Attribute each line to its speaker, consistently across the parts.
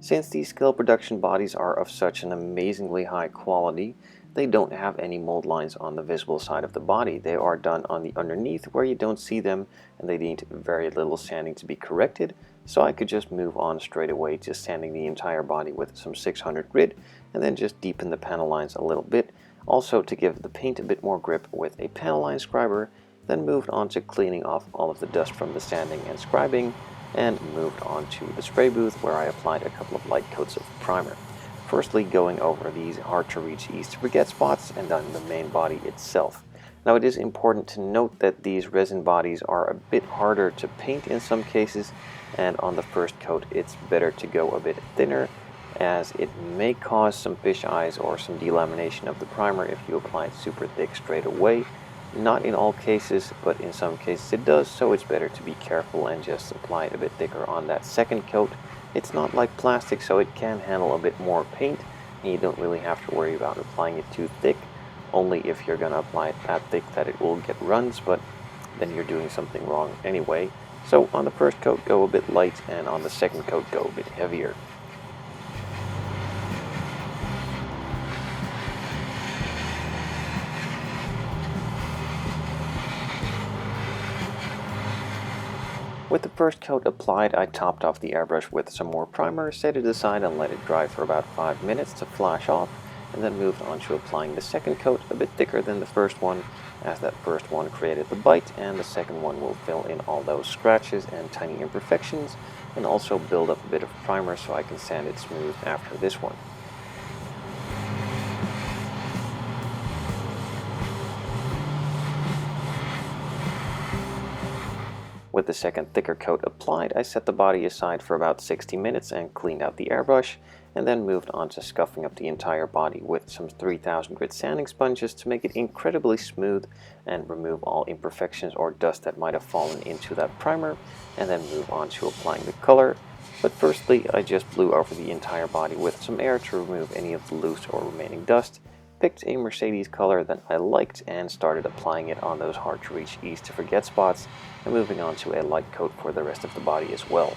Speaker 1: Since these Scaleproduction bodies are of such an amazingly high quality, they don't have any mold lines on the visible side of the body. They are done on the underneath where you don't see them, and they need very little sanding to be corrected, so I could just move on straight away to sanding the entire body with some 600 grit and then just deepen the panel lines a little bit, also to give the paint a bit more grip with a panel line scriber, then moved on to cleaning off all of the dust from the sanding and scribing, and moved on to the spray booth where I applied a couple of light coats of primer. Firstly, going over these hard to reach, easy to forget spots, and then the main body itself. Now it is important to note that these resin bodies are a bit harder to paint in some cases, and on the first coat it's better to go a bit thinner, as it may cause some fish eyes or some delamination of the primer if you apply it super thick straight away. Not in all cases, but in some cases it does, so it's better to be careful and just apply it a bit thicker on that second coat. It's not like plastic, so it can handle a bit more paint, and you don't really have to worry about applying it too thick, only if you're going to apply it that thick that it will get runs, but then you're doing something wrong anyway. So on the first coat go a bit light, and on the second coat go a bit heavier. With the first coat applied, I topped off the airbrush with some more primer, set it aside and let it dry for about 5 minutes to flash off, and then moved on to applying the second coat, a bit thicker than the first one, as that first one created the bite, and the second one will fill in all those scratches and tiny imperfections, and also build up a bit of primer so I can sand it smooth after this one. With the second thicker coat applied, I set the body aside for about 60 minutes and cleaned out the airbrush, and then moved on to scuffing up the entire body with some 3000 grit sanding sponges to make it incredibly smooth and remove all imperfections or dust that might have fallen into that primer, and then move on to applying the color. But firstly, I just blew over the entire body with some air to remove any of the loose or remaining dust, picked a Mercedes color that I liked and started applying it on those hard to reach, easy to forget spots, and moving on to a light coat for the rest of the body as well.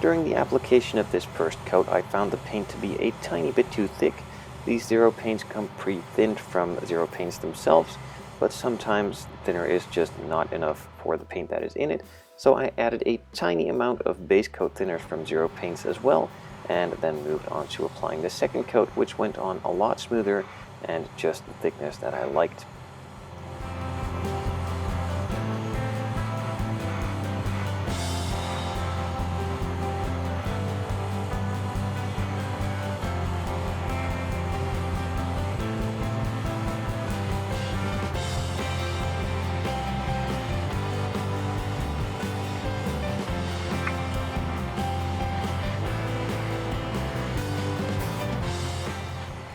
Speaker 1: During the application of this first coat, I found the paint to be a tiny bit too thick. These zero paints come pre-thinned from zero paints themselves, but sometimes thinner is just not enough for the paint that is in it, so I added a tiny amount of base coat thinners from zero paints as well, and then moved on to applying the second coat, which went on a lot smoother and just the thickness that I liked.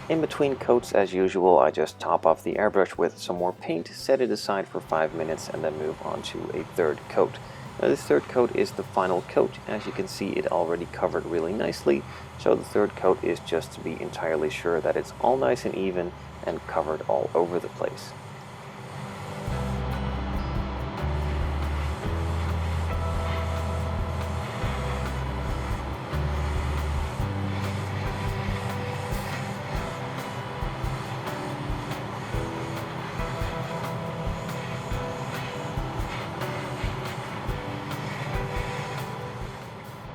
Speaker 1: In between coats, as usual, I just top off the airbrush with some more paint, set it aside for 5 minutes, and then move on to a third coat. Now, this third coat is the final coat. As you can see, it already covered really nicely, so the third coat is just to be entirely sure that it's all nice and even and covered all over the place.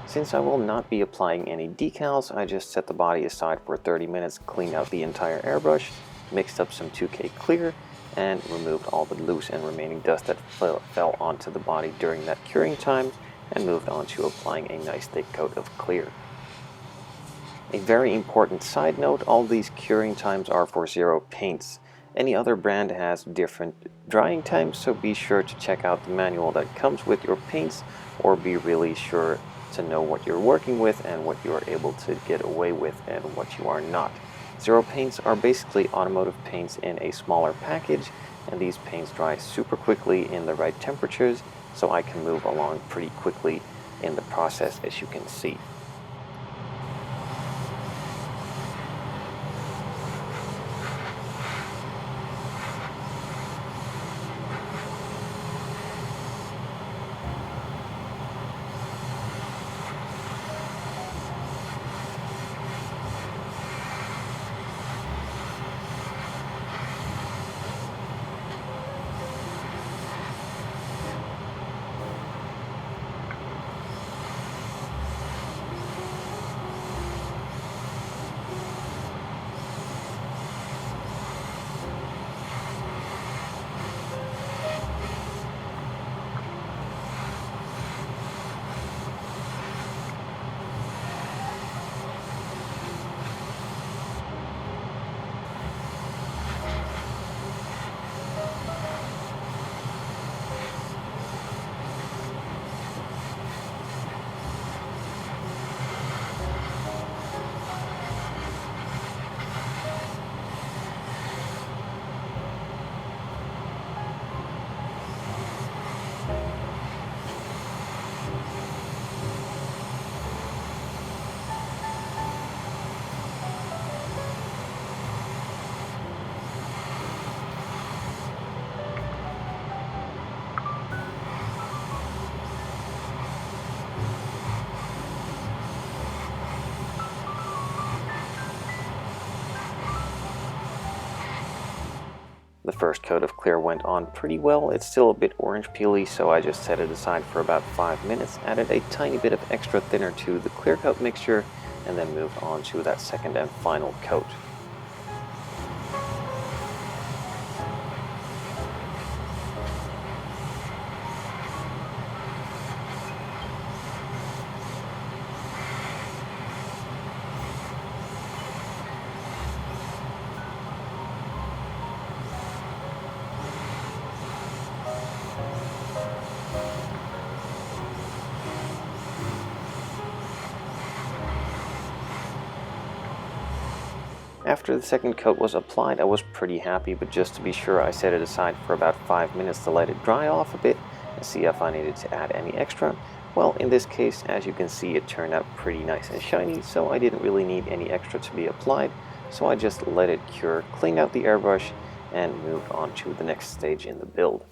Speaker 1: Since I will not be applying any decals, I just set the body aside for 30 minutes, cleaned out the entire airbrush, mixed up some 2K clear, and removed all the loose and remaining dust that fell onto the body during that curing time, and moved on to applying a nice thick coat of clear. A very important side note, all these curing times are for Zero paints. Any other brand has different drying times, so be sure to check out the manual that comes with your paints, or be really sure to know what you're working with and what you are able to get away with and what you are not. Zero paints are basically automotive paints in a smaller package, and these paints dry super quickly in the right temperatures, so I can move along pretty quickly in the process, as you can see. The first coat of clear went on pretty well. It's still a bit orange peely, so I just set it aside for about 5 minutes, added a tiny bit of extra thinner to the clear coat mixture, and then moved on to that second and final coat. After the second coat was applied, I was pretty happy, but just to be sure, I set it aside for about 5 minutes to let it dry off a bit and see if I needed to add any extra. Well, in this case, as you can see, it turned out pretty nice and shiny, so I didn't really need any extra to be applied, so I just let it cure, cleaned out the airbrush, and moved on to the next stage in the build.